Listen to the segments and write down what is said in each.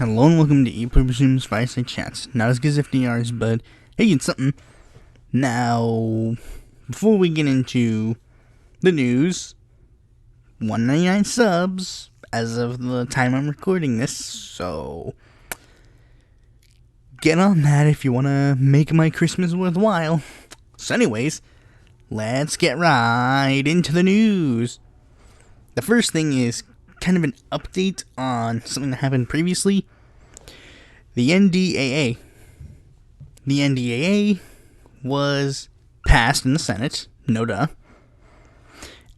Hello and welcome to Pluribus Unum's Fireside Chats. Not as good as FDR's, but hey, it's something. Now, before we get into the news, 199 subs as of the time I'm recording this, so get on that if you want to make my Christmas worthwhile. So anyways, let's get right into the news. The first thing is kind of an update on something that happened previously. The NDAA. The NDAA was passed in the Senate, no duh.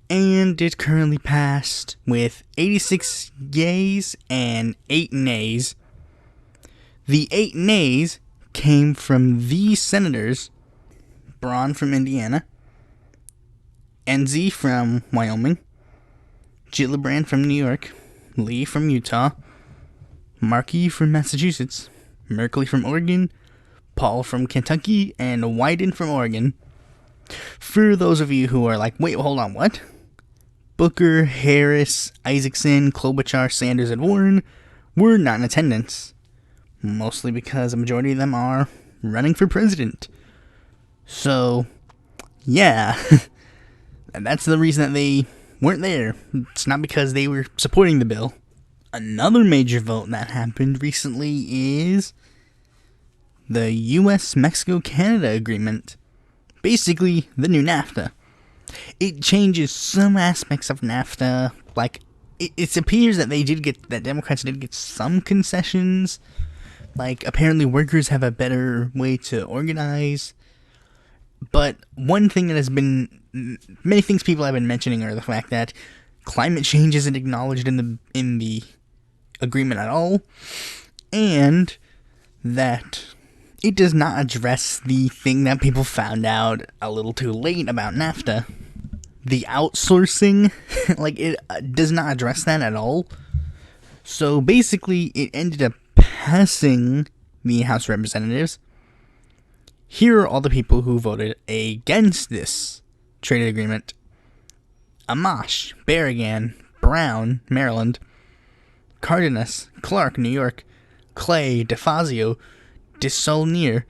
And it currently passed with 86 yeas and 8 nays. The 8 nays came from these senators: Braun from Indiana, Enzi from Wyoming, Gillibrand from New York, Lee from Utah, Markey from Massachusetts, Merkley from Oregon, Paul from Kentucky, and Wyden from Oregon. For those of you who are like, wait, hold on, what? Booker, Harris, Isaacson, Klobuchar, Sanders, and Warren were not in attendance, mostly because a majority of them are running for president. So, yeah, that's the reason that they weren't there. It's not because they were supporting the bill. Another major vote that happened recently is the US-Mexico-Canada agreement. Basically, the new NAFTA. It changes some aspects of NAFTA. Like, it appears that Democrats did get some concessions. Like, apparently workers have a better way to organize. But one thing that has been, many things people have been mentioning are the fact that climate change isn't acknowledged in the agreement at all, and that it does not address the thing that people found out a little too late about NAFTA. The outsourcing, like, it does not address that at all. So basically, it ended up passing the House of Representatives. Here are all the people who voted against this trade agreement: Amash, Berrigan, Brown, Maryland, Cardenas, Clark, New York, Clay, DeFazio, Desaulnier,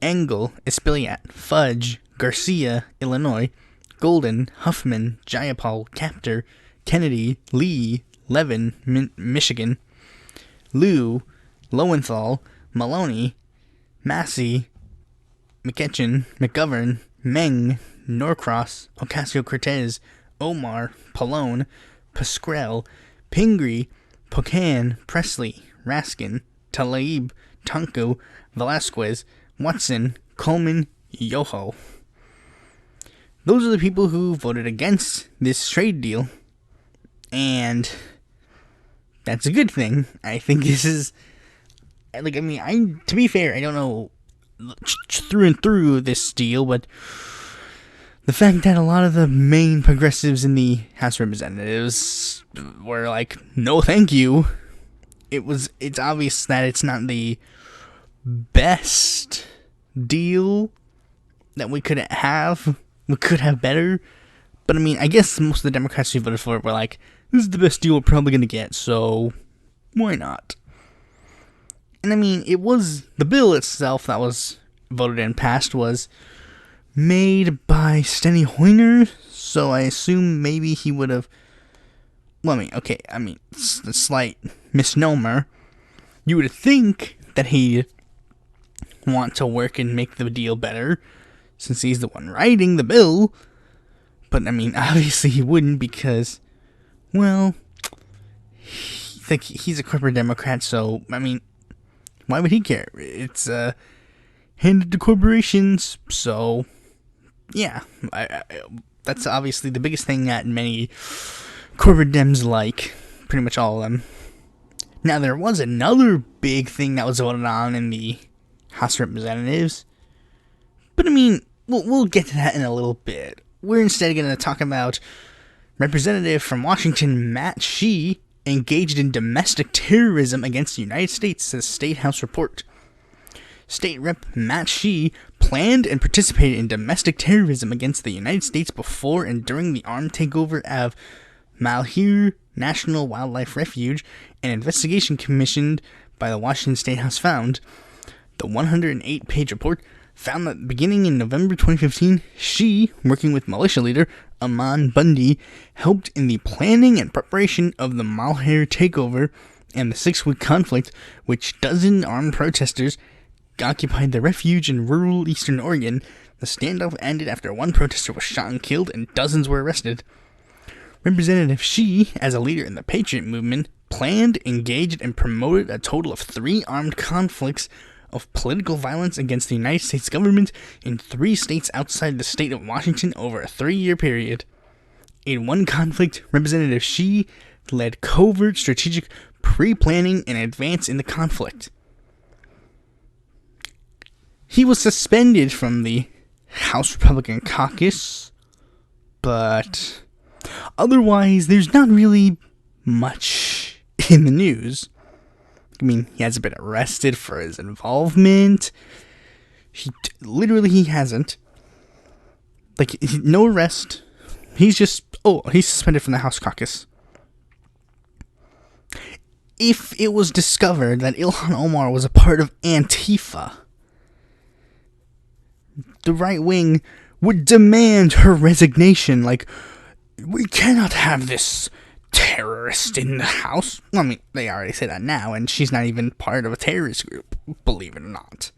Engel, Espilliat, Fudge, Garcia, Illinois, Golden, Huffman, Jayapal, Capter, Kennedy, Lee, Levin, Michigan, Liu, Lowenthal, Maloney, Massey, McEachin, McGovern, Meng, Norcross, Ocasio-Cortez, Omar, Pallone, Pascrell, Pingree, Pocan, Presley, Raskin, Tlaib, Tonko, Velasquez, Watson, Coleman, Yoho. Those are the people who voted against this trade deal, and that's a good thing. I think this is, like, to be fair, I don't know through and through this deal, but the fact that a lot of the main progressives in the House of Representatives were like, no thank you, it's obvious that it's not the best deal that we could have. We could have better, but I guess most of the Democrats who voted for it were like, this is the best deal we're probably going to get, so why not? And it was, the bill itself that was voted and passed was made by Steny Hoyer, so I assume maybe he would have, it's a slight misnomer. You would think that he'd want to work and make the deal better, since he's the one writing the bill, but obviously he wouldn't, because, well, he's a corporate Democrat, so, why would he care? It's handed to corporations, so yeah, that's obviously the biggest thing that many corporate Dems like, pretty much all of them. Now, there was another big thing that was voted on in the House of Representatives, but we'll get to that in a little bit. We're instead going to talk about Representative from Washington, Matt Shea, engaged in domestic terrorism against the United States, says State House report. State Rep. Matt Shea planned and participated in domestic terrorism against the United States before and during the armed takeover of Malheur National Wildlife Refuge, an investigation commissioned by the Washington State House found, the 108-page report found that beginning in November 2015, she, working with militia leader Aman Bundy, helped in the planning and preparation of the Malheur takeover and the 6-week conflict, which dozen armed protesters occupied the refuge in rural eastern Oregon. The standoff ended after one protester was shot and killed and dozens were arrested. Representative Xi, as a leader in the Patriot movement, planned, engaged, and promoted a total of 3 armed conflicts of political violence against the United States government in 3 states outside the state of Washington over a 3-year period. In one conflict, Representative Xi led covert strategic pre-planning and advance in the conflict. He was suspended from the House Republican caucus, but otherwise, there's not really much in the news. I mean, he hasn't been arrested for his involvement. He hasn't. No arrest. He's suspended from the House caucus. If it was discovered that Ilhan Omar was a part of Antifa, the right wing would demand her resignation. We cannot have this terrorist in the house. I mean, they already say that now, and she's not even part of a terrorist group, believe it or not.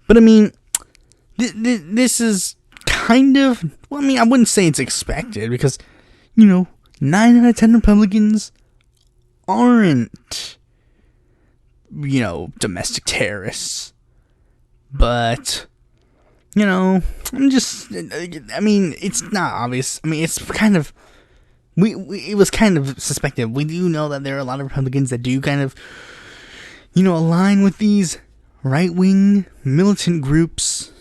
But I mean, this is kind of, I wouldn't say it's expected, because, 9 out of 10 Republicans aren't, domestic terrorists. But, it's not obvious. It's kind of, it was kind of suspected. We do know that there are a lot of Republicans that do kind of, align with these right-wing militant groups.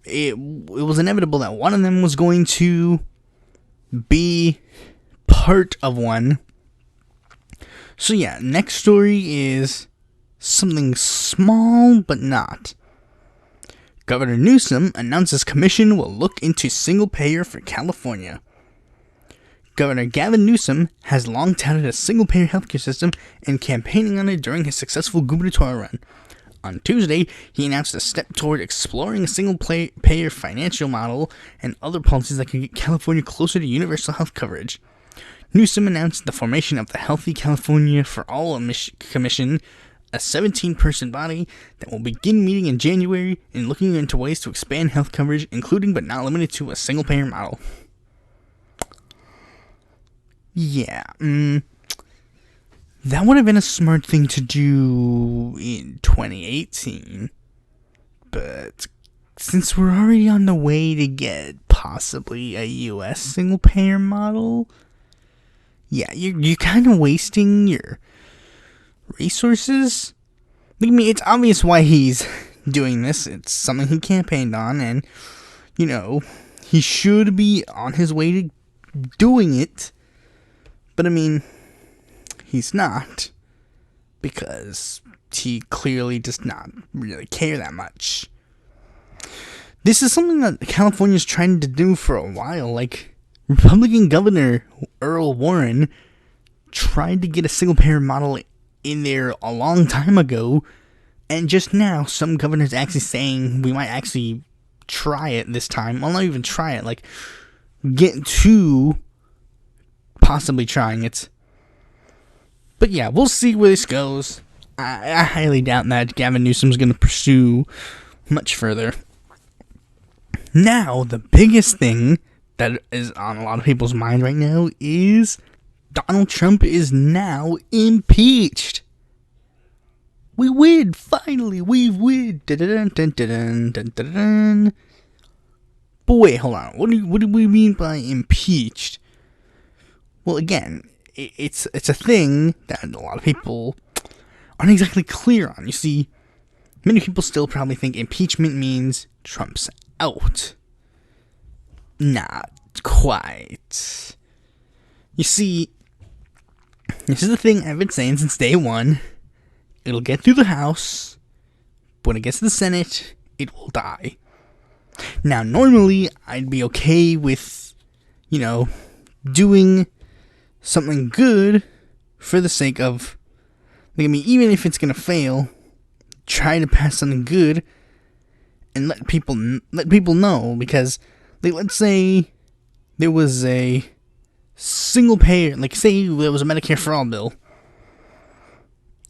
It was inevitable that one of them was going to be part of one. So yeah, next story is something small but not. Governor Newsom announces commission will look into single-payer for California. Governor Gavin Newsom has long touted a single-payer healthcare system and campaigning on it during his successful gubernatorial run. On Tuesday, he announced a step toward exploring a single-payer financial model and other policies that could get California closer to universal health coverage. Newsom announced the formation of the Healthy California for All Commission, a 17-person body that will begin meeting in January and looking into ways to expand health coverage, including but not limited to a single-payer model. Yeah, that would have been a smart thing to do in 2018, but since we're already on the way to get possibly a U.S. single-payer model, yeah, you're kind of wasting your resources. It's obvious why he's doing this. It's something he campaigned on, and, he should be on his way to doing it. But, he's not, because he clearly does not really care that much. This is something that California's trying to do for a while. Republican Governor Earl Warren tried to get a single-payer model in there a long time ago, and just now, some governors actually saying we might actually try it this time. Well, not even try it, get to possibly trying it. But yeah, we'll see where this goes. I highly doubt that Gavin Newsom's going to pursue much further. Now, the biggest thing that is on a lot of people's mind right now is Donald Trump is now impeached. We win, finally, we've win. But wait, hold on. What do we mean by impeached? Well, again, it's a thing that a lot of people aren't exactly clear on. You see, many people still probably think impeachment means Trump's out. Not quite. You see, this is the thing I've been saying since day one. It'll get through the House, but when it gets to the Senate, it will die. Now, normally, I'd be okay with, doing something good for the sake of Like, I mean, even if it's gonna fail, try to pass something good and let people know, because, like, let's say there was a single payer, like, say there was a Medicare for All bill,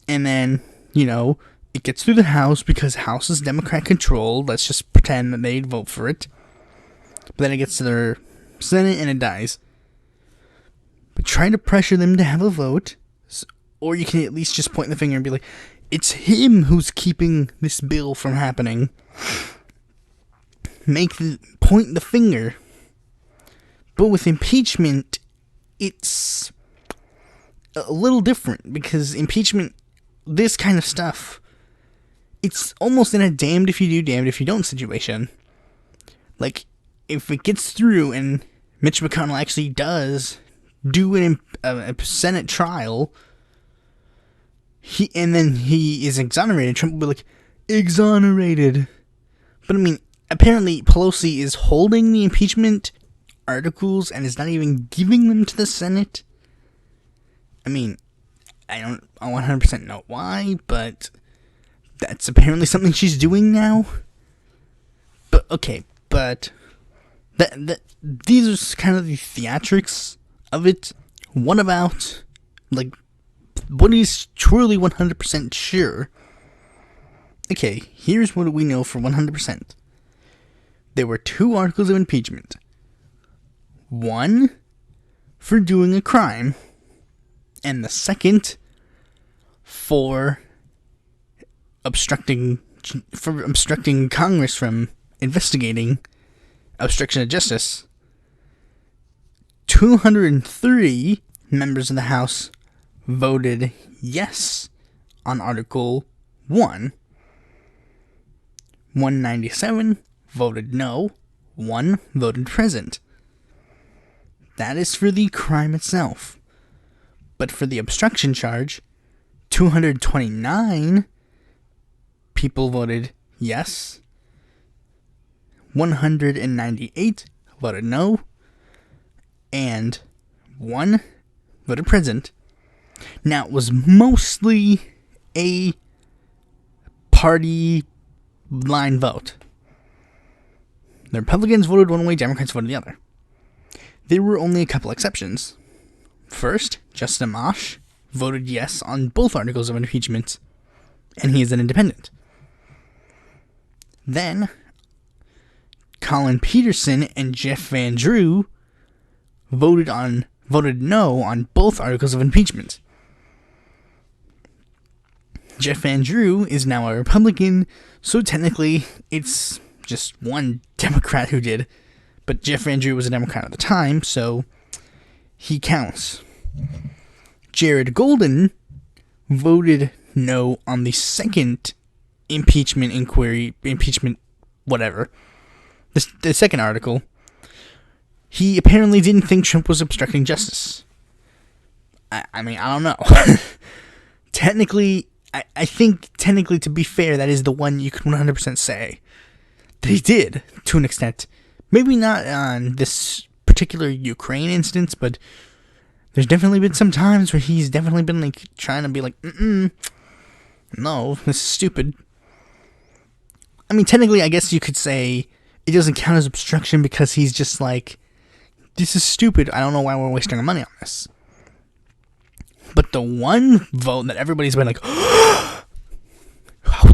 and then, it gets through the House because House is Democrat controlled. Let's just pretend that they'd vote for it. But then it gets to their Senate and it dies. But try to pressure them to have a vote, or you can at least just point the finger and be like, it's him who's keeping this bill from happening. Point the finger. But with impeachment, it's a little different, because impeachment, this kind of stuff, it's almost in a damned if you do, damned if you don't situation. Like, if it gets through and Mitch McConnell actually does do a Senate trial, and then he is exonerated, Trump will be like, exonerated. But I mean, apparently Pelosi is holding the impeachment articles and is not even giving them to the Senate. I mean, I don't 100% know why, but that's apparently something she's doing now. But okay, but these are kind of the theatrics of it. What about, like, what is truly 100% sure? Okay, here's what we know for 100%. There were 2 articles of impeachment. One for doing a crime, and the second for obstructing Congress from investigating obstruction of justice. 203 members of the House voted yes on Article 1. 197 voted no. 1 voted present. That is for the crime itself. But for the obstruction charge, 229 people voted yes. 198 voted no. And 1 voted present. Now, it was mostly a party line vote. The Republicans voted one way, Democrats voted the other. There were only a couple exceptions. First, Justin Amash voted yes on both articles of impeachment, and he is an independent. Then, Colin Peterson and Jeff Van Drew voted no on both articles of impeachment. Jeff Van Drew is now a Republican, so technically it's just one Democrat who did, but Jeff Van Drew was a Democrat at the time, so he counts. Jared Golden voted no on the second impeachment, whatever. The second article. He apparently didn't think Trump was obstructing justice. I mean, I don't know. Technically, I think, to be fair, that is the one you can 100% say that he did, to an extent. Maybe not on this particular Ukraine instance, but there's definitely been some times where he's definitely been, like, trying to be like, no, this is stupid. I mean, technically, I guess you could say it doesn't count as obstruction because he's just like, this is stupid, I don't know why we're wasting our money on this. But the one vote that everybody's been like, how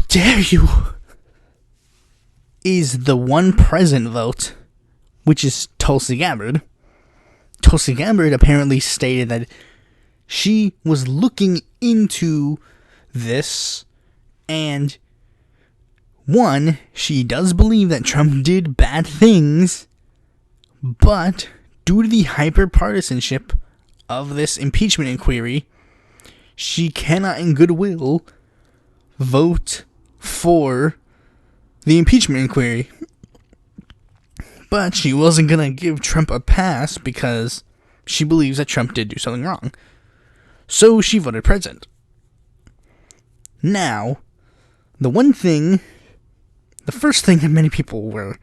dare you, is the one present vote, which is Tulsi Gabbard. Tulsi Gabbard apparently stated that she was looking into this, and one, she does believe that Trump did bad things, but due to the hyper-partisanship of this impeachment inquiry, she cannot in goodwill vote for the impeachment inquiry. But she wasn't going to give Trump a pass because she believes that Trump did do something wrong. So she voted present. Now, the first thing that many people were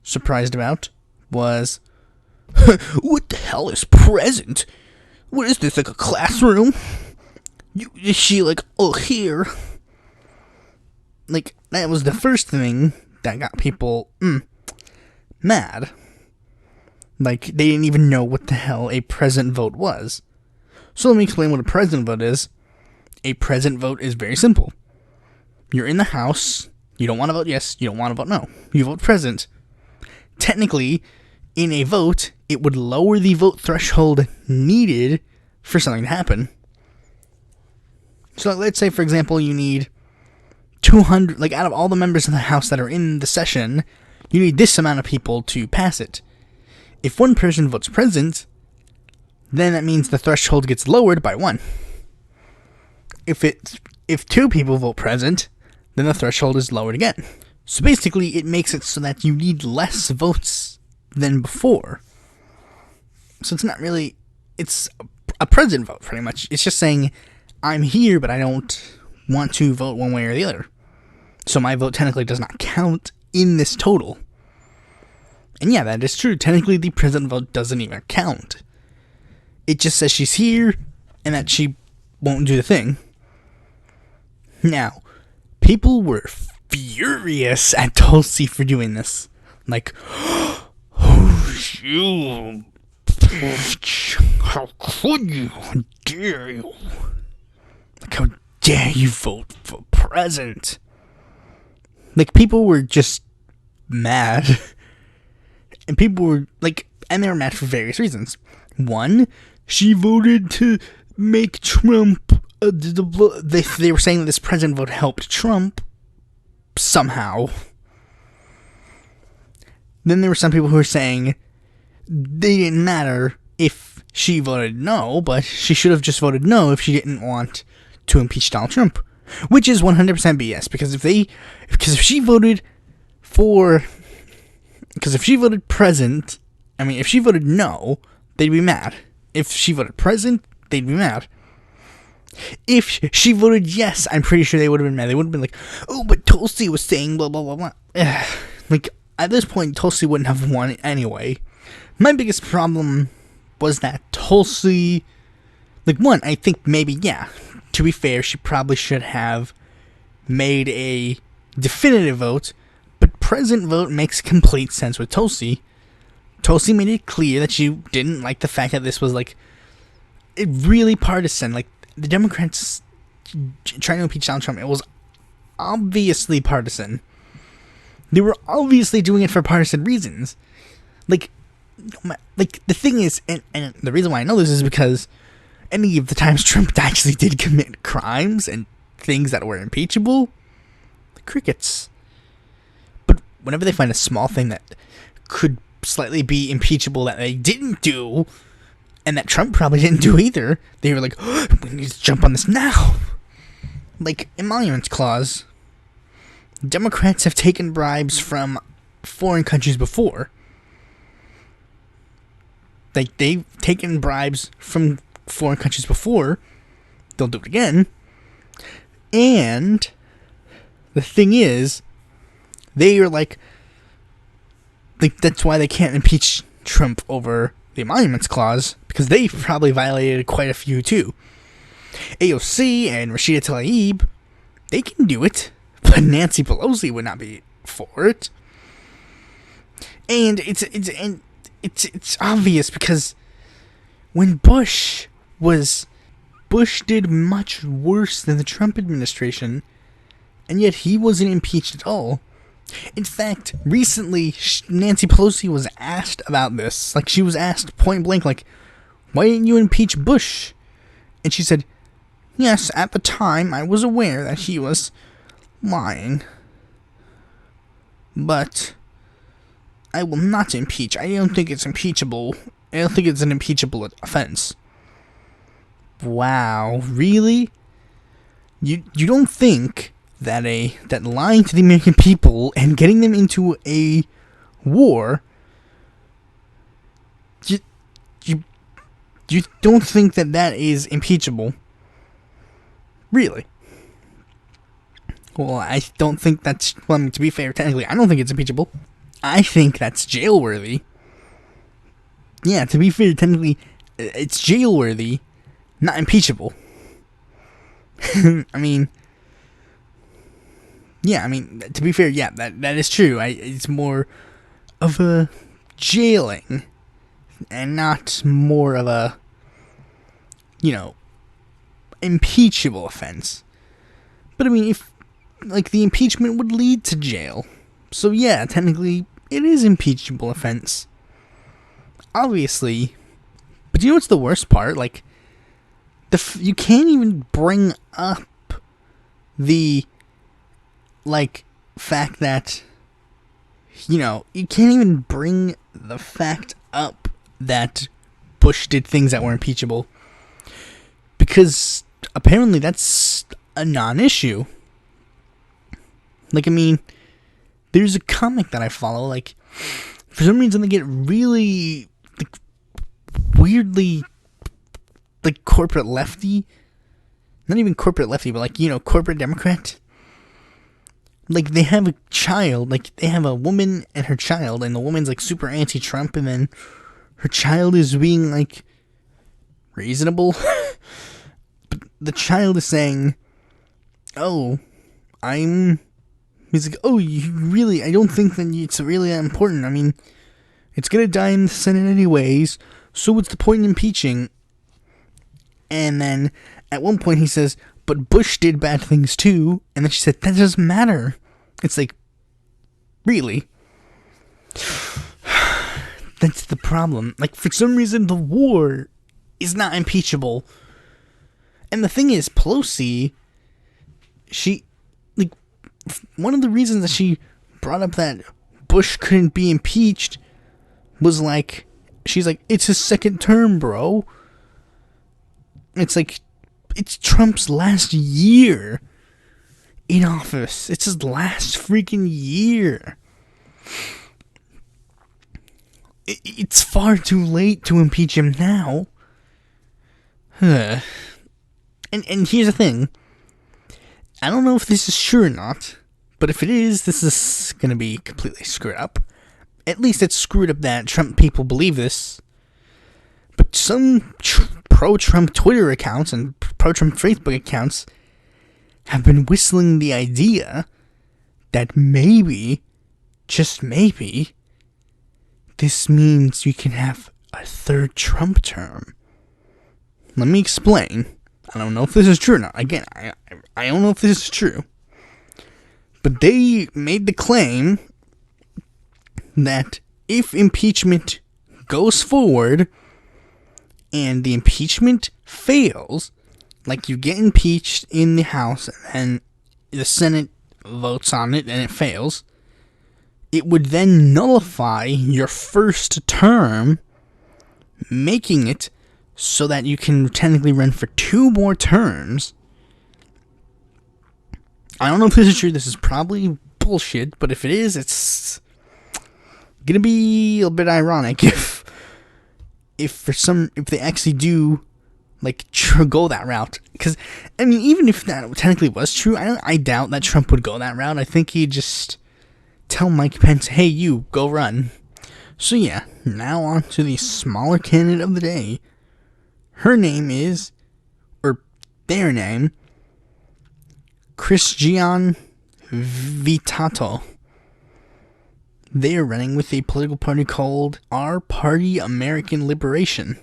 surprised about was, what the hell is present? What is this, like a classroom? Is she like, oh, here? Like, that was the first thing that got people mad. Like, they didn't even know what the hell a present vote was. So let me explain what a present vote is. A present vote is very simple. You're in the House. You don't want to vote yes. You don't want to vote no. You vote present. Technically, in a vote, it would lower the vote threshold needed for something to happen. So let's say, for example, you need 200, like out of all the members of the House that are in the session, you need this amount of people to pass it. If one person votes present, then that means the threshold gets lowered by 1. If 2 people vote present, then the threshold is lowered again. So basically, it makes it so that you need less votes than before. So it's not really, it's a present vote, pretty much. It's just saying, I'm here, but I don't want to vote one way or the other. So my vote technically does not count in this total. And yeah, that is true. Technically, the present vote doesn't even count. It just says she's here, and that she won't do the thing. Now, people were furious at Tulsi for doing this. Like, oh, you bitch. How could you? How dare you? Like, how dare you vote for president? Like, people were just mad. And people were, like, and they were mad for various reasons. One, she voted to make Trump, they were saying that this president vote helped Trump somehow. Then there were some people who were saying they didn't matter if she voted no, but she should have just voted no if she didn't want to impeach Donald Trump, which is 100% BS. Because if she voted if she voted no, they'd be mad. If she voted present, they'd be mad. If she voted yes, I'm pretty sure they would have been mad. They would have been like, oh, but Tulsi was saying blah, blah, blah, blah. Like, at this point, Tulsi wouldn't have won anyway. My biggest problem was that Tulsi, like, one, I think maybe, yeah, to be fair, she probably should have made a definitive vote, but present vote makes complete sense with Tulsi. Tulsi made it clear that she didn't like the fact that this was, like, really partisan. Like, the Democrats trying to impeach Donald Trump, it was obviously partisan. They were obviously doing it for partisan reasons. Like the thing is, and the reason why I know this is because any of the times Trump actually did commit crimes and things that were impeachable, the crickets. But whenever they find a small thing that could slightly be impeachable that they didn't do, and that Trump probably didn't do either, they were like, oh, we need to jump on this now. Like, emoluments clause. Democrats have taken bribes from foreign countries before. Like, they've taken bribes from foreign countries before. They'll do it again. And the thing is, they are like, that's why they can't impeach Trump over the emoluments clause, because they probably violated quite a few too. AOC and Rashida Tlaib, they can do it, but Nancy Pelosi would not be for it. And it's obvious, because when Bush did much worse than the Trump administration, and yet he wasn't impeached at all. In fact, recently, Nancy Pelosi was asked about this. Like, she was asked point blank, like, why didn't you impeach Bush? And she said, yes, at the time, I was aware that he was lying. But I will not impeach. I don't think it's impeachable. I don't think it's an impeachable offense. Wow, really? You don't think that lying to the American people and getting them into a war, you don't think that is impeachable? Really? Well, I don't think that's, well, I mean, to be fair, technically, I don't think it's impeachable. I think that's jail-worthy. Yeah, to be fair, technically, it's jail-worthy, not impeachable. I mean, yeah, I mean, to be fair, yeah, that is true. It's more of a jailing and not more of a, impeachable offense. But I mean, if, like, the impeachment would lead to jail. So yeah, technically, it is impeachable offense. Obviously. But you know what's the worst part? Like, you can't even bring up the, like, fact that, you can't even bring the fact up that Bush did things that were impeachable. Because apparently that's a non-issue. Like, I mean, there's a comic that I follow, like, for some reason they get really, like, weirdly, like, corporate lefty. Not even corporate lefty, but, like, corporate Democrat. Like, they have a child, like, they have a woman and her child, and the woman's, like, super anti-Trump, and then her child is being, like, reasonable. But the child is saying, oh, he's like, oh, you really, I don't think that it's really that important. I mean, it's gonna die in the Senate anyways, so what's the point in impeaching? And then, at one point he says, but Bush did bad things too, and then she said, that doesn't matter. It's like, really? That's the problem. Like, for some reason, the war is not impeachable. And the thing is, Pelosi, she, like, one of the reasons that she brought up that Bush couldn't be impeached was, like, she's like, it's his second term, bro. It's like, it's Trump's last year in office. It's his last freaking year. It's far too late to impeach him now. And here's the thing. I don't know if this is true or not, but if it is, this is going to be completely screwed up. At least it's screwed up that Trump people believe this. But some pro-Trump Twitter accounts and pro-Trump Facebook accounts have been whistling the idea that maybe, just maybe, this means you can have a third Trump term. Let me explain. I don't know if this is true or not. Again, I don't know if this is true. But they made the claim that if impeachment goes forward and the impeachment fails, like you get impeached in the House and the Senate votes on it and it fails, it would then nullify your first term, making it so that you can technically run for 2 more terms. I don't know if this is true. This is probably bullshit, but if it is, it's gonna be a bit ironic if they actually do, like, go that route. Because, I mean, even if that technically was true, I doubt that Trump would go that route. I think he'd just tell Mike Pence, hey, you, go run. So yeah, now on to the smaller candidate of the day. Her name is, or their name, Christian Vitato. They are running with a political party called Our Party American Liberation.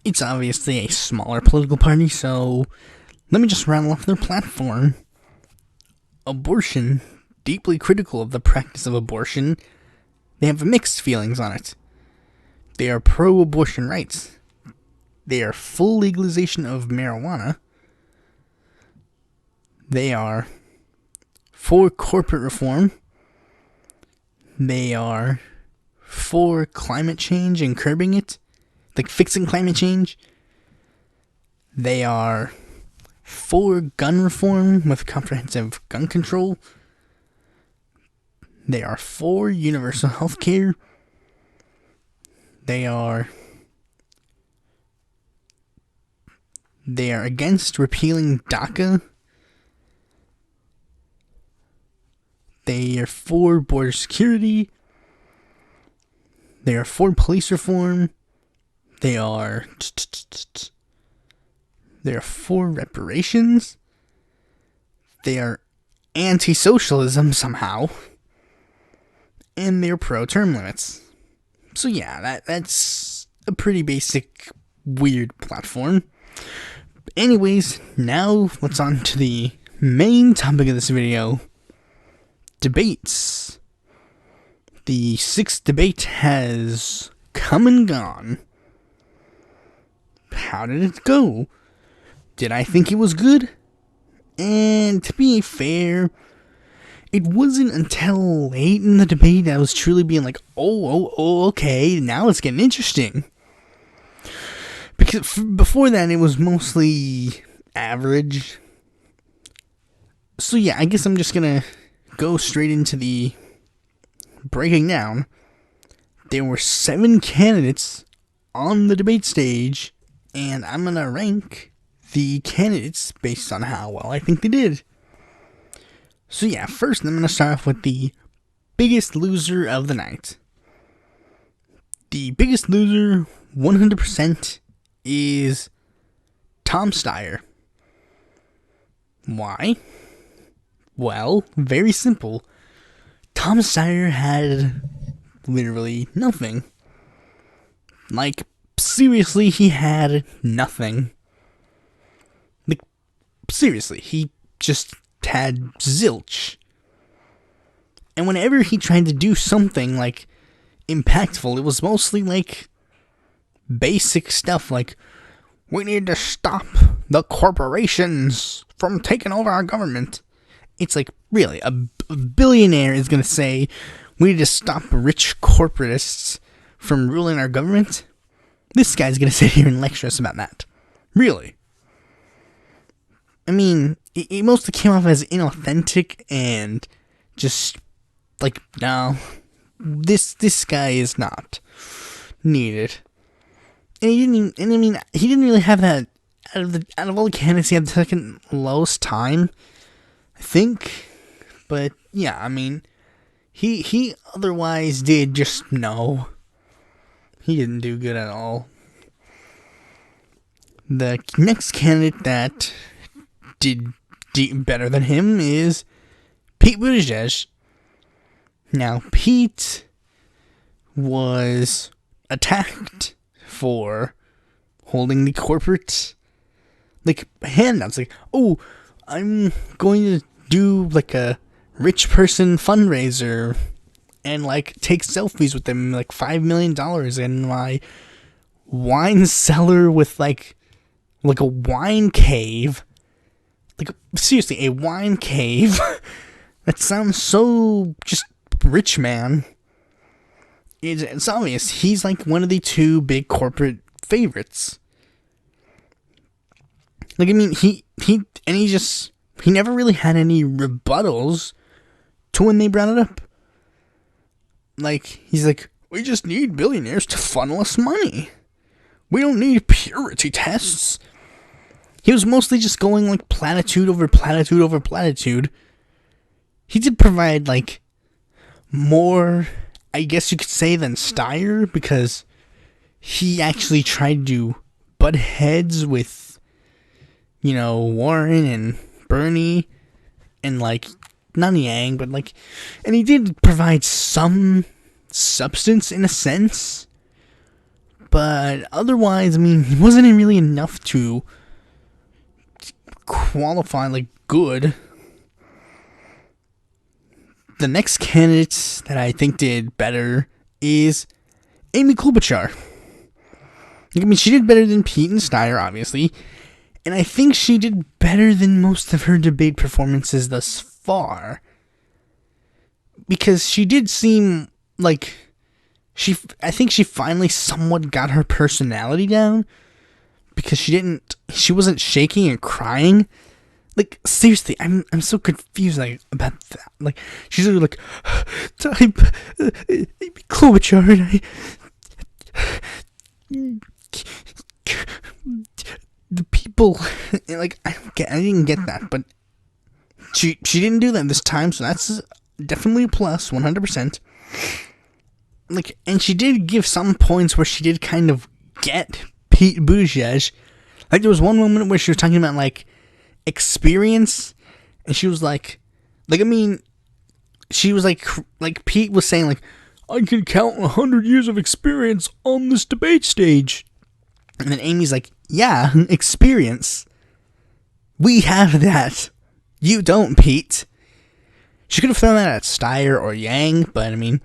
It's obviously a smaller political party, so let me just rattle off their platform. Abortion, deeply critical of the practice of abortion. They have mixed feelings on it. They are pro-abortion rights. They are full legalization of marijuana. They are for corporate reform. They are for climate change and curbing it, like fixing climate change. They are for gun reform with comprehensive gun control. They are for universal health care. They are against repealing DACA. They are for border security. They are for police reform. They are for reparations. they are anti-socialism somehow, and they're pro-term limits. So yeah, that's a pretty basic, weird platform. Anyways, now let's on to the main topic of this video, debates. The 6th debate has come and gone. How did it go? Did I think it was good? And to be fair, it wasn't until late in the debate that I was truly being like, oh, okay, now it's getting interesting. Because before that, it was mostly average. So yeah, I guess I'm just gonna go straight into the breaking down. There were 7 candidates on the debate stage, and I'm gonna rank the candidates based on how well I think they did. So yeah, first I'm gonna start off with the biggest loser of the night. The biggest loser, 100%, is Tom Steyer. Why? Well, very simple. Tom Steyer had literally nothing. Like, seriously, he had nothing. Like, seriously, he just had zilch. And whenever he tried to do something, like, impactful, it was mostly, like, basic stuff, like, we need to stop the corporations from taking over our government. It's like, really, a billionaire is going to say, we need to stop rich corporatists from ruling our government? This guy's going to sit here and lecture us about that. Really? I mean, it mostly came off as inauthentic and just, like, no, this guy is not needed. And he didn't really have that, out of all the candidates, he had the second lowest time, I think. But yeah, I mean, he otherwise did just no. He didn't do good at all. The next candidate that did better than him is Pete Buttigieg. Now, Pete was attacked for holding the corporate, like, handouts. Like, oh, I'm going to do, like, a rich person fundraiser and, like, take selfies with them, like, $5 million in my wine cellar with, like a wine cave. Like, seriously, a wine cave. That sounds so just rich, man. It's obvious. He's, like, one of the 2 big corporate favorites. Like, I mean, he never really had any rebuttals to when they brought it up. Like, he's like, we just need billionaires to funnel us money. We don't need purity tests. He was mostly just going, like, platitude over platitude over platitude. He did provide, like, more, I guess you could say, than Steyer, because he actually tried to butt heads with, you know, Warren and Bernie, and, like, not Yang, but, like, and he did provide some substance in a sense, but otherwise, I mean, he wasn't really enough to qualify, like, good. The next candidate that I think did better is Amy Klobuchar. I mean, she did better than Pete and Steyer, obviously, and I think she did better than most of her debate performances thus far, because she did seem like I think she finally somewhat got her personality down, because she wasn't shaking and crying. Like, seriously, I'm so confused, like, about that. Like, she's literally like, I'm Klobuchar, and the people, like, I didn't get that, but she didn't do that this time, so that's definitely a plus, 100%. Like, and she did give some points where she did kind of get Pete Buttigieg. Like, there was one moment where she was talking about, like, experience, And she was like, I mean, she was like Pete was saying, like, I can count 100 years of experience on this debate stage. And then Amy's like, yeah, experience. We have that. You don't, Pete. She could have thrown that at Steyer or Yang, but I mean,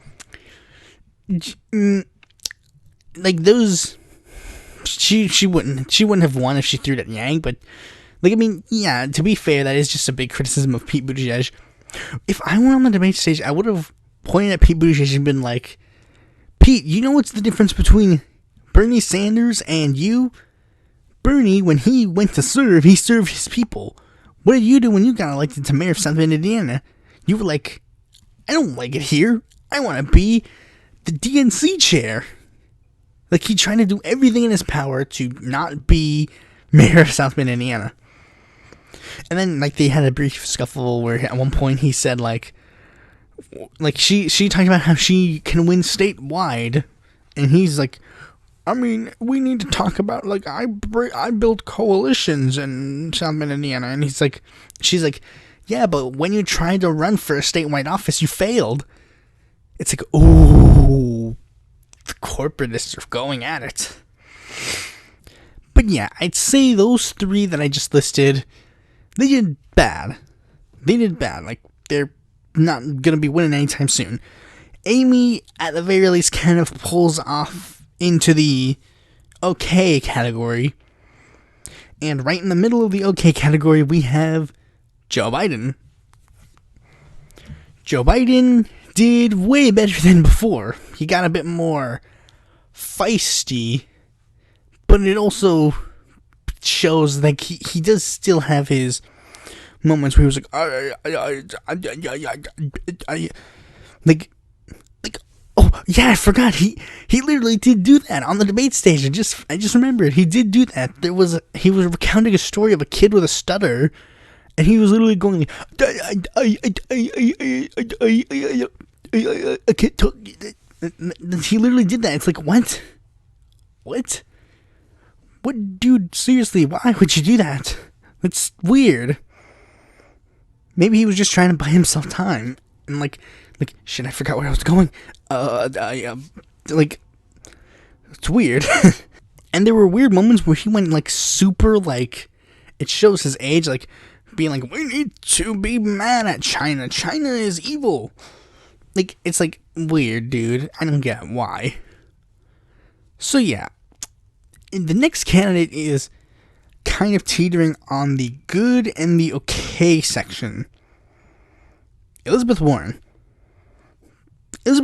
like those, she wouldn't have won if she threw it at Yang, but like, I mean, yeah, to be fair, that is just a big criticism of Pete Buttigieg. If I were on the debate stage, I would have pointed at Pete Buttigieg and been like, Pete, you know what's the difference between Bernie Sanders and you? Bernie, when he went to serve, he served his people. What did you do when you got elected to mayor of South Bend, Indiana? You were like, I don't like it here. I want to be the DNC chair. Like, he tried to do everything in his power to not be mayor of South Bend, Indiana. And then, like, they had a brief scuffle where at one point he said, like she talked about how she can win statewide. And he's like, I mean, we need to talk about, like, I built coalitions in South Bend, Indiana. And she's like, yeah, but when you tried to run for a statewide office, you failed. It's like, ooh, the corporatists are going at it. But yeah, I'd say those three that I just listed, they did bad. Like, they're not going to be winning anytime soon. Amy, at the very least, kind of pulls off into the okay category. And right in the middle of the okay category, we have Joe Biden. Joe Biden did way better than before. He got a bit more feisty, but it also shows like he does still have his moments where he was like, oh yeah, I forgot he literally did do that on the debate stage. I just remembered he did do that. He was recounting a story of a kid with a stutter. And he was literally going like, I can't talk. He literally did that. It's like, what? What, dude, seriously, why would you do that? That's weird. Maybe he was just trying to buy himself time. And like, shit, I forgot where I was going. Like, it's weird. And there were weird moments where he went, like, super, like, it shows his age, like, being like, we need to be mad at China. China is evil. Like, it's like, weird, dude. I don't get why. So yeah, the next candidate is kind of teetering on the good and the okay section. Elizabeth Warren, the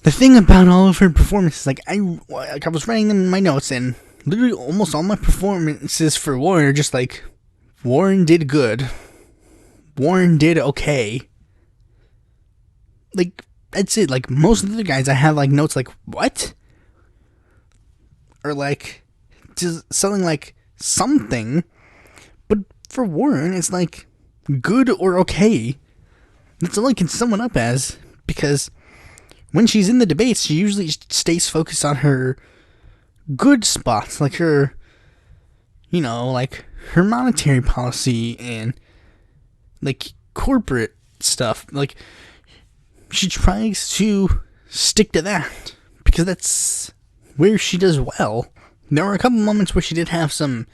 thing about all of her performances, like I was writing them in my notes, and literally almost all my performances for Warren are just like, Warren did good. Warren did okay. Like, that's it. Like, most of the guys I have, like, notes like, what? Or, like, just something like, something. But for Warren, it's like, good or okay. That's all I can sum it up as. Because when she's in the debates, she usually stays focused on her good spots, like her, you know, like her monetary policy and like corporate stuff. Like, she tries to stick to that because that's where she does well. There were a couple moments where she did have some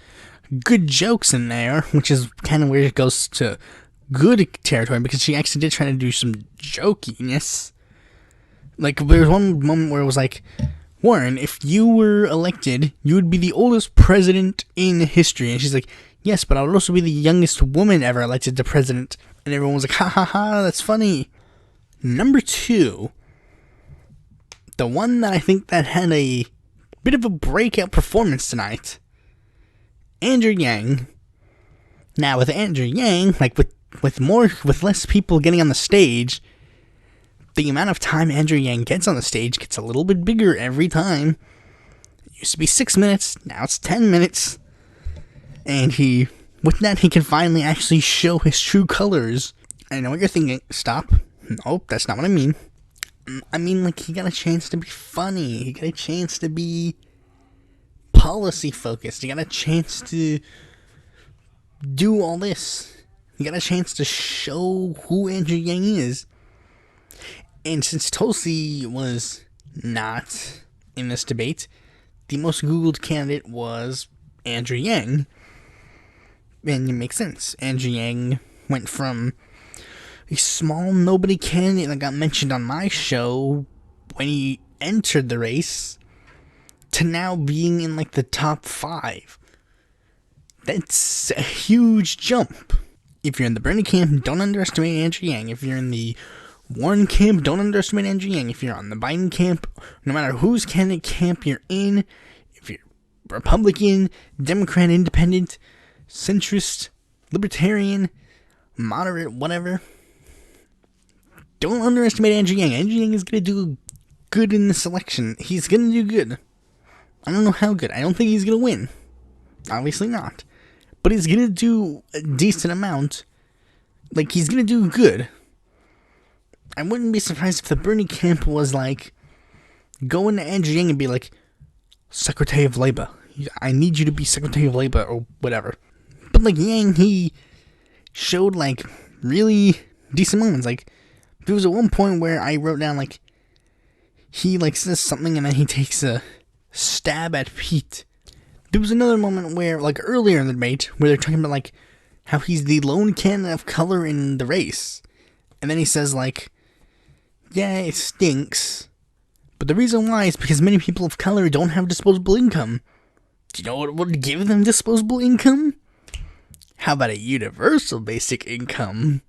good jokes in there, which is kind of where it goes to good territory, because she actually did try to do some jokiness. Like, there was one moment where it was like, Warren, if you were elected, you would be the oldest president in history. And she's like, yes, but I would also be the youngest woman ever elected to president. And everyone was like, ha ha ha, that's funny. Number 2, the one that I think that had a bit of a breakout performance tonight, Andrew Yang. Now, with Andrew Yang, like with less people getting on the stage, the amount of time Andrew Yang gets on the stage gets a little bit bigger every time. It used to be 6 minutes, now it's 10 minutes. And with that, he can finally actually show his true colors. I know what you're thinking. Stop. Nope, that's not what I mean. I mean, like, he got a chance to be funny. He got a chance to be policy focused. He got a chance to do all this. He got a chance to show who Andrew Yang is. And since Tulsi was not in this debate, the most Googled candidate was Andrew Yang. And it makes sense. Andrew Yang went from a small nobody candidate that got mentioned on my show when he entered the race to now being in like the top 5. That's a huge jump. If you're in the Bernie camp, don't underestimate Andrew Yang. If you're in the Warren camp, don't underestimate Andrew Yang. If you're on the Biden camp, no matter whose candidate camp you're in, if you're Republican, Democrat, Independent, centrist, libertarian, moderate, whatever, don't underestimate Andrew Yang. Andrew Yang is going to do good in this election. He's going to do good. I don't know how good. I don't think he's going to win. Obviously not. But he's going to do a decent amount. Like, he's going to do good. I wouldn't be surprised if the Bernie camp was like, going to Andrew Yang and be like, Secretary of Labor. I need you to be Secretary of Labor or whatever. But like Yang, he showed like really decent moments. Like, there was at one point where I wrote down like, he like says something and then he takes a stab at Pete. There was another moment where, like earlier in the debate, where they're talking about like how he's the lone candidate of color in the race. And then he says like, yeah, it stinks. But the reason why is because many people of color don't have disposable income. Do you know what would give them disposable income? How about a universal basic income?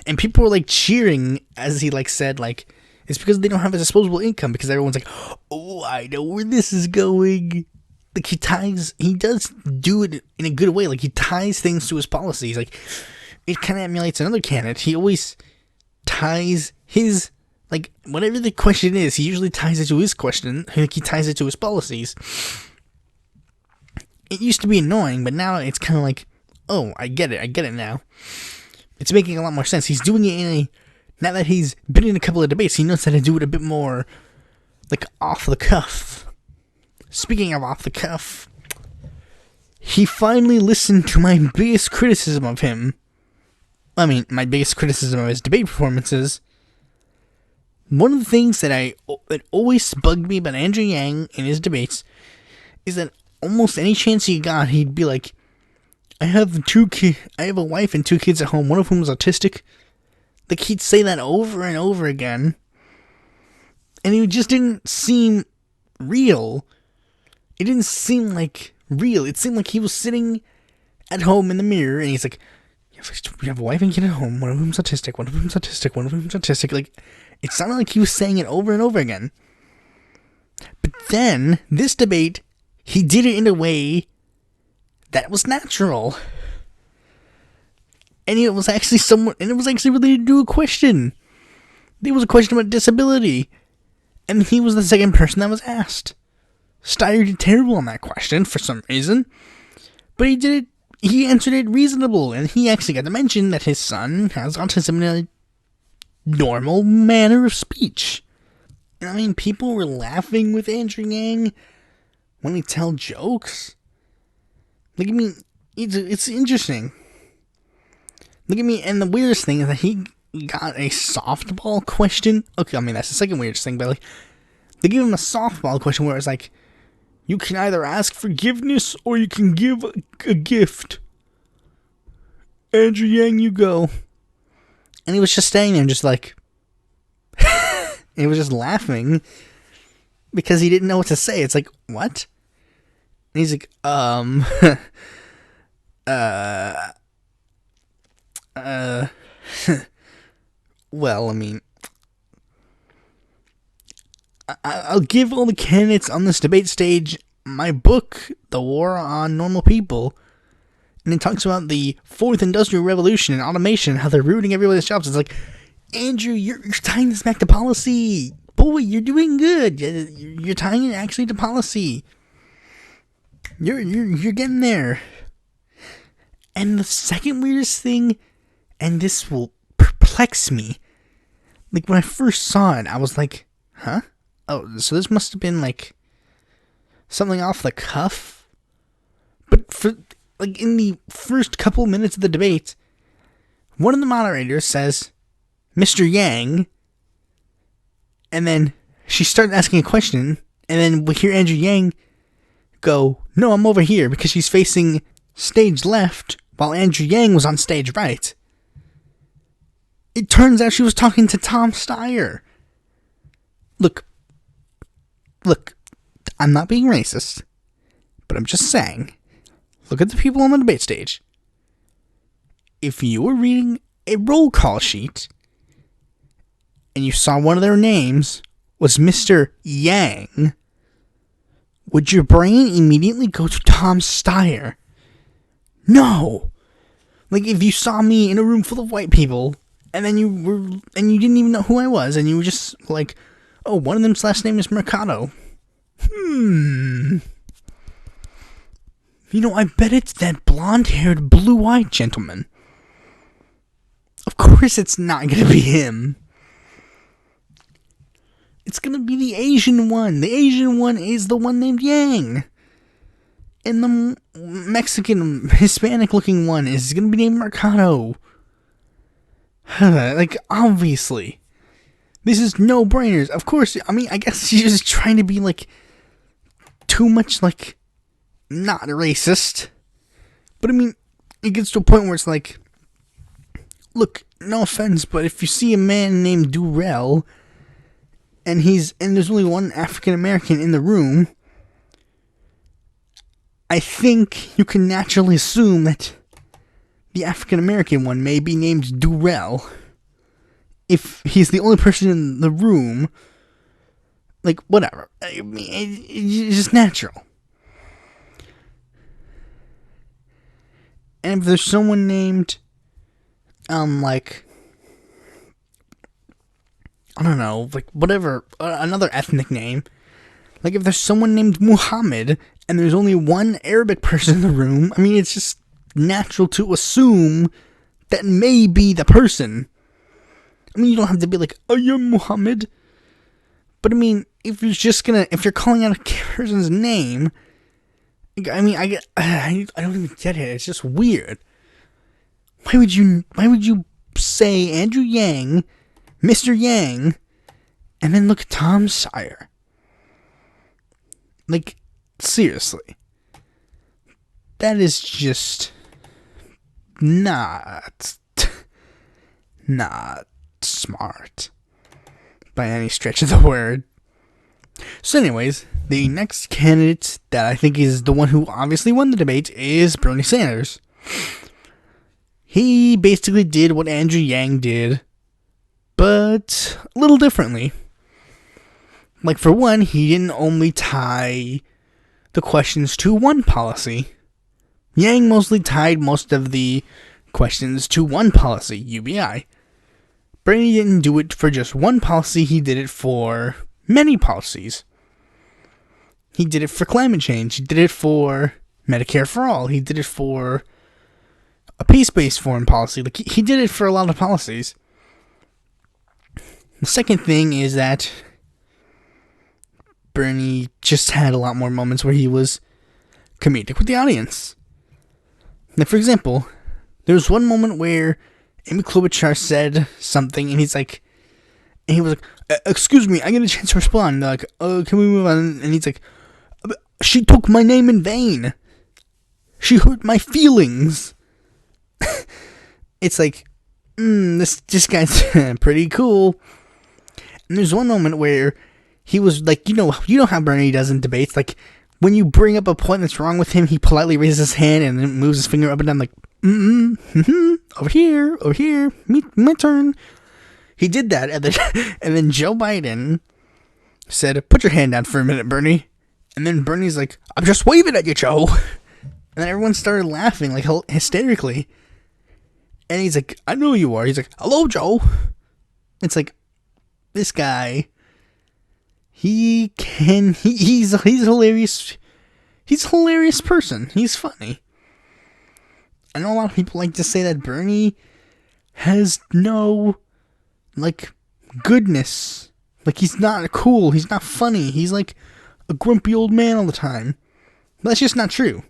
And people were like cheering as he like said like, it's because they don't have a disposable income, because everyone's like, oh, I know where this is going. Like, he does do it in a good way. Like, he ties things to his policies. Like, it kind of emulates another candidate. He always ties his, like, whatever the question is, he usually ties it to his question. Like, he ties it to his policies. It used to be annoying, but now it's kind of like, oh, I get it now. It's making a lot more sense. He's doing it in a, now that he's been in a couple of debates, he knows how to do it a bit more, like, off the cuff. Speaking of off the cuff, he finally listened to my biggest criticism of him. I mean, my biggest criticism of his debate performances. One of the things that always bugged me about Andrew Yang in his debates is that almost any chance he got, he'd be like, I have a wife and 2 kids at home, one of whom is autistic. Like, he'd say that over and over again. And it just didn't seem real. It didn't seem like real. It seemed like he was sitting at home in the mirror and he's like, you have a wife and kid at home, one of whom's autistic, one of whom's autistic, one of whom's autistic. Like, it sounded like he was saying it over and over again. But then, this debate, he did it in a way that was natural. And it was actually related to a question. There was a question about disability. And he was the second person that was asked. Steyer did terrible on that question for some reason. But he answered it reasonable. And he actually got to mention that his son has autism in a normal manner of speech. I mean, people were laughing with Andrew Yang when he tell jokes. Like, I mean, it's interesting. Look at me, and the weirdest thing is that he got a softball question. Okay, I mean, that's the second weirdest thing, but like, they gave him a softball question where it's like, you can either ask forgiveness or you can give a gift. Andrew Yang, you go. And he was just standing there and just like, he was just laughing because he didn't know what to say. It's like, what? And he's like, well, I mean, I'll give all the candidates on this debate stage my book, The War on Normal People, and it talks about the 4th Industrial Revolution and automation and how they're ruining everybody's jobs. It's like, Andrew, you're tying this back to policy. Boy, you're doing good. You're tying it actually to policy. You're getting there. And the second weirdest thing, and this will perplex me, like when I first saw it, I was like, huh? Oh, so this must have been like something off the cuff. But like, in the first couple minutes of the debate, one of the moderators says, Mr. Yang, and then she started asking a question, and then we hear Andrew Yang go, no, I'm over here, because she's facing stage left, while Andrew Yang was on stage right. It turns out she was talking to Tom Steyer. Look, I'm not being racist, but I'm just saying, look at the people on the debate stage. If you were reading a roll call sheet, and you saw one of their names was Mr. Yang, would your brain immediately go to Tom Steyer? No! Like, if you saw me in a room full of white people, and then you didn't even know who I was, and you were just like, oh, one of them's last name is Mercado. You know, I bet it's that blonde-haired, blue-eyed gentleman. Of course it's not gonna be him. It's gonna be the Asian one. The Asian one is the one named Yang. And the Mexican, Hispanic-looking one is gonna be named Mercado. Like, obviously. This is no-brainers. Of course, I mean, I guess she's just trying to be, like, too much, like, not racist. But, I mean, it gets to a point where it's like, look, no offense, but if you see a man named Durrell, and there's only one African-American in the room, I think you can naturally assume that the African-American one may be named Durrell. If he's the only person in the room, like, whatever. I mean, it's just natural. And if there's someone named, like, I don't know, like, whatever, another ethnic name, like, if there's someone named Muhammad, and there's only one Arabic person in the room, I mean, it's just natural to assume that may be the person. I mean, you don't have to be like, oh, you're Muhammad. But, I mean, if you're calling out a person's name, I mean, I don't even get it. It's just weird. Why would you say Andrew Yang, Mr. Yang, and then look at Tom Steyer? Like, seriously. That is just not smart by any stretch of the word. So anyways, the next candidate that I think is the one who obviously won the debate is Bernie Sanders. He basically did what Andrew Yang did, but a little differently. Like, for one, he didn't only tie the questions to one policy. Yang mostly tied most of the questions to one policy, UBI. Bernie didn't do it for just one policy, he did it for many policies. He did it for climate change, he did it for Medicare for all, he did it for a peace-based foreign policy. Like, he did it for a lot of policies. The second thing is that Bernie just had a lot more moments where he was comedic with the audience. Like, for example, there was one moment where Amy Klobuchar said something, and he was like, excuse me, I get a chance to respond. They're like, can we move on? And he's like, she took my name in vain. She hurt my feelings. It's like, this guy's pretty cool. And there's one moment where he was like, you know how Bernie does in debates, like, when you bring up a point that's wrong with him, he politely raises his hand and then moves his finger up and down, like, over here, my turn. He did that, and then Joe Biden said, put your hand down for a minute, Bernie. And then Bernie's like, I'm just waving at you, Joe. And then everyone started laughing, like, hysterically. And he's like, I know you are. He's like, hello, Joe. It's like, this guy, he's hilarious. He's a hilarious person. He's funny. I know a lot of people like to say that Bernie has no, like, goodness. Like, he's not cool. He's not funny. He's like a grumpy old man all the time. But that's just not true.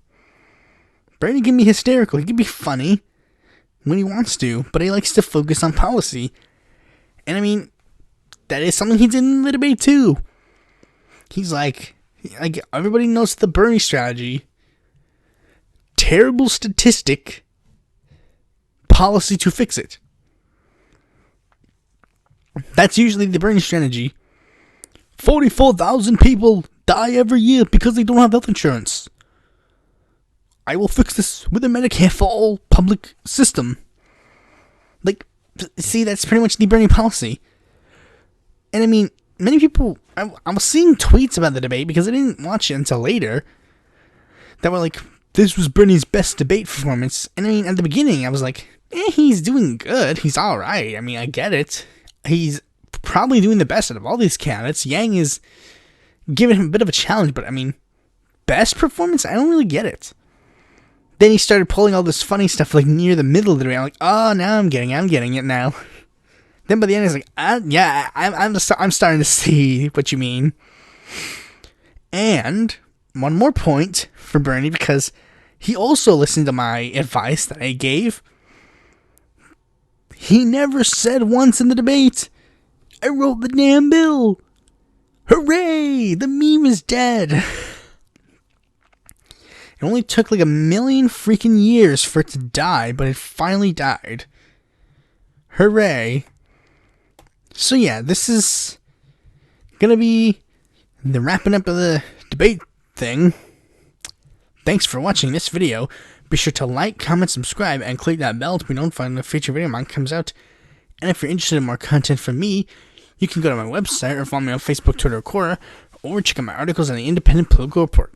Bernie can be hysterical. He can be funny when he wants to, but he likes to focus on policy. And I mean, that is something he did in the debate too. He's like everybody knows the Bernie strategy. Terrible statistic. Policy to fix it. That's usually the Bernie strategy. 44,000 people die every year because they don't have health insurance. I will fix this with a Medicare for all public system. Like, see, that's pretty much the Bernie policy. And I mean, many people, I was seeing tweets about the debate because I didn't watch it until later, that were like, this was Bernie's best debate performance. And I mean, at the beginning, I was like, he's doing good. He's alright. I mean, I get it. He's probably doing the best out of all these candidates. Yang is giving him a bit of a challenge, but I mean, best performance? I don't really get it. Then he started pulling all this funny stuff like near the middle of the debate. I'm like, oh, now I'm getting it now. Then by the end, he's like, yeah, I'm starting to see what you mean. And one more point for Bernie, because he also listened to my advice that I gave. He never said once in the debate, I wrote the damn bill. Hooray! The meme is dead. It only took like 1 million freaking years for it to die, but it finally died. Hooray. So yeah, this is gonna be the wrapping up of the debate thing. Thanks for watching this video. Be sure to like, comment, subscribe, and click that bell to be notified when a future video of mine comes out. And if you're interested in more content from me, you can go to my website or follow me on Facebook, Twitter, or Quora, or check out my articles on the Independent Political Report.